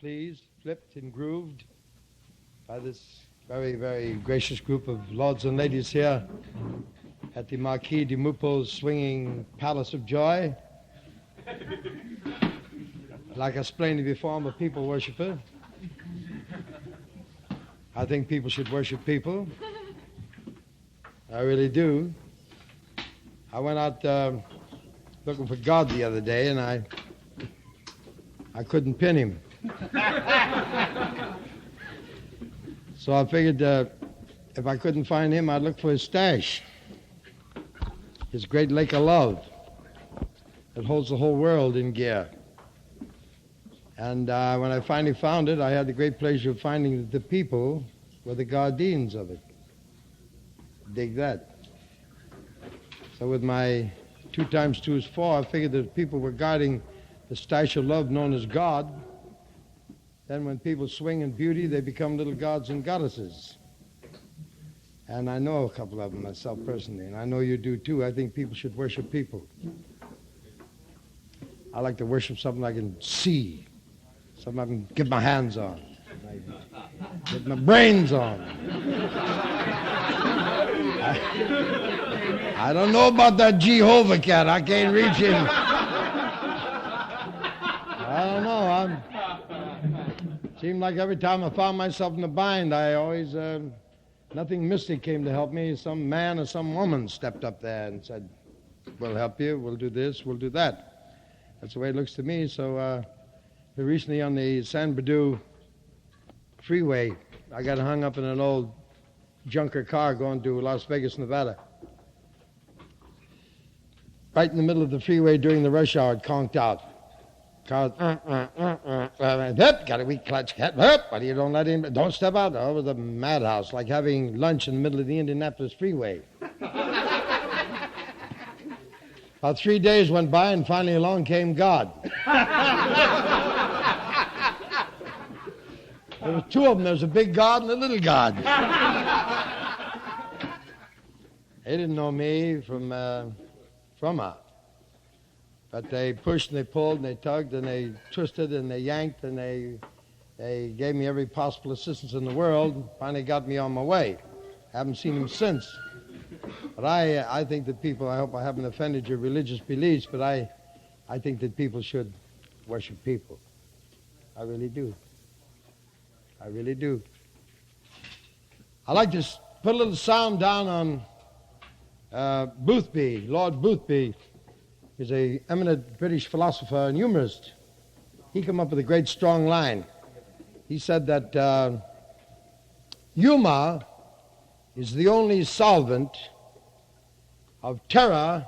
pleased, flipped and grooved by this very, very gracious group of lords and ladies here at the Marquis de Mupo's swinging Palace of Joy. Like I explained to you before, I'm a people worshiper. I think people should worship people. I really do. I went out looking for God the other day, and I couldn't pin him. So I figured if I couldn't find him, I'd look for his stash, his great lake of love that holds the whole world in gear. And when I finally found it, I had the great pleasure of finding that the people were the guardians of it. Dig that. So with my 2 times 2 is 4, I figured that people were guarding the stash of love known as God. Then when people swing in beauty, they become little gods and goddesses. And I know a couple of them myself personally, and I know you do too. I think people should worship people. I like to worship something I can see, something I can get my hands on, get my brains on. I don't know about that Jehovah cat. I can't reach him. I don't know. Seemed like every time I found myself in a bind, I always, nothing mystic came to help me. Some man or some woman stepped up there and said, we'll help you, we'll do this, we'll do that. That's the way it looks to me. So recently on the San Bernardino freeway, I got hung up in an old junker car going to Las Vegas, Nevada. Right in the middle of the freeway during the rush hour, it conked out. Car, got a weak clutch, but you don't let him, don't step out. Oh, it was a madhouse, like having lunch in the middle of the Indianapolis freeway. About 3 days went by, and finally along came God. There was 2 of them. There was a big God and a little God. They didn't know me from her. But they pushed and they pulled and they tugged and they twisted and they yanked and they gave me every possible assistance in the world. Finally got me on my way. Haven't seen him since. But I think that people, I hope I haven't offended your religious beliefs, but I think that people should worship people. I really do. I really do. I like to put a little sound down on Boothby, Lord Boothby. He's an eminent British philosopher and humorist. He came up with a great strong line. He said that humor is the only solvent of terror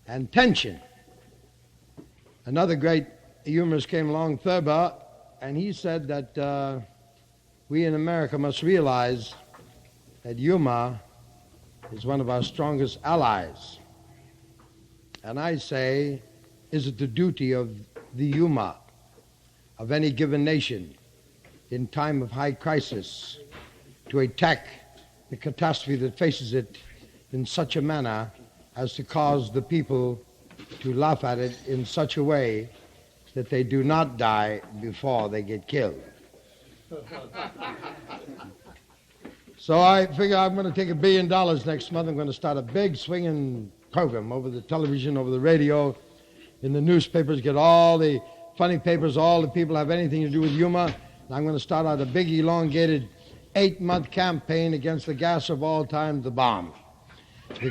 and tension. Another great humorist came along, Thurber, and he said that we in America must realize that humor is one of our strongest allies. And I say, is it the duty of the humor of any given nation in time of high crisis to attack the catastrophe that faces it in such a manner as to cause the people to laugh at it in such a way that they do not die before they get killed? So I figure I'm going to take $1 billion next month. I'm going to start a big swinging program over the television, over the radio, in the newspapers, get all the funny papers, all the people have anything to do with humor. And I'm going to start out a big, elongated 8-month campaign against the gas of all time, the bomb. The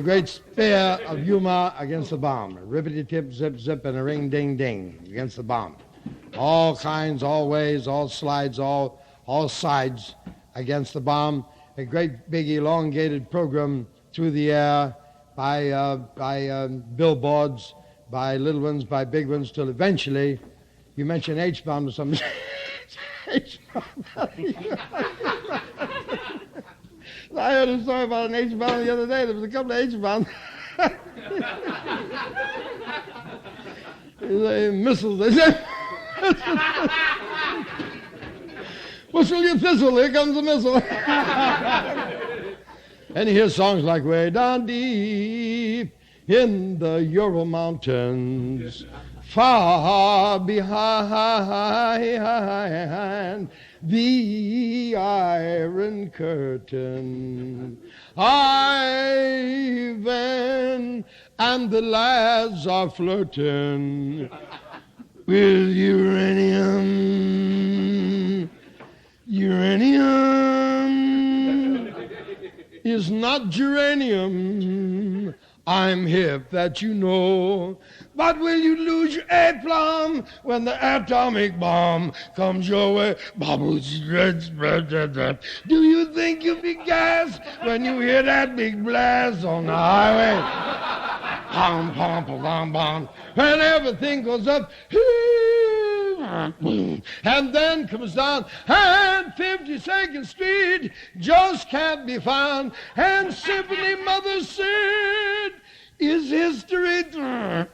great spear of humor against the bomb. Rippity-tip, zip, zip, and a ring-ding-ding against the bomb. All kinds, all ways, all slides, all sides against the bomb. A great big elongated program through the air by billboards, by little ones, by big ones, till eventually you mention H-bomb to somebody. H-bomb. I heard a story about an H-bomb the other day. There was a couple of H-bombs. Missiles. They said, whistle your thistle, here comes a missile. And you hear songs like way down deep in the Ural Mountains, far behind the Iron Curtain. Ivan and the lads are flirting with uranium. Uranium is not geranium. I'm hip, that you know. But will you lose your aplomb when the atomic bomb comes your way? Do you think you'll be gassed when you hear that big blast on the highway? Pom, pom, pom, pom, pom. And everything goes up. And then comes down, and 52nd Street just can't be found. And Symphony Mother said, is history.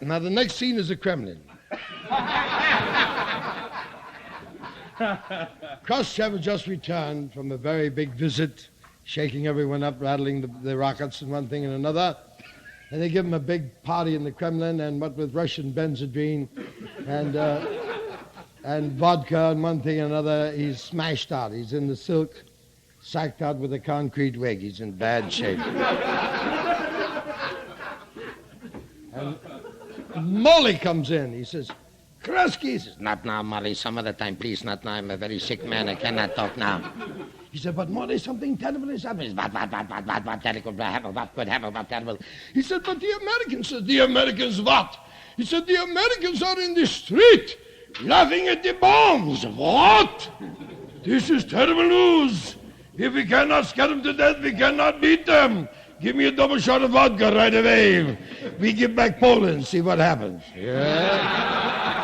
Now the next scene is the Kremlin. Khrushchev has just returned from a very big visit, shaking everyone up, rattling the rockets and one thing and another. And they give him a big party in the Kremlin, and what with Russian benzodrine and vodka and one thing and another, he's smashed out. He's in the silk, sacked out with a concrete wig. He's in bad shape. And Molly comes in. He says, Krusky. He says, not now, Molly. Some other time, please. Not now. I'm a very sick man. I cannot talk now. He said, but Molly, something terrible is happening. What terrible, what could happen, what terrible? He said, but the Americans. Said, the Americans what? He said, the Americans are in the street laughing at the bombs. What? This is terrible news. If we cannot scare them to death, we cannot beat them. Give me a double shot of vodka right away. We give back Poland, see what happens. Yeah.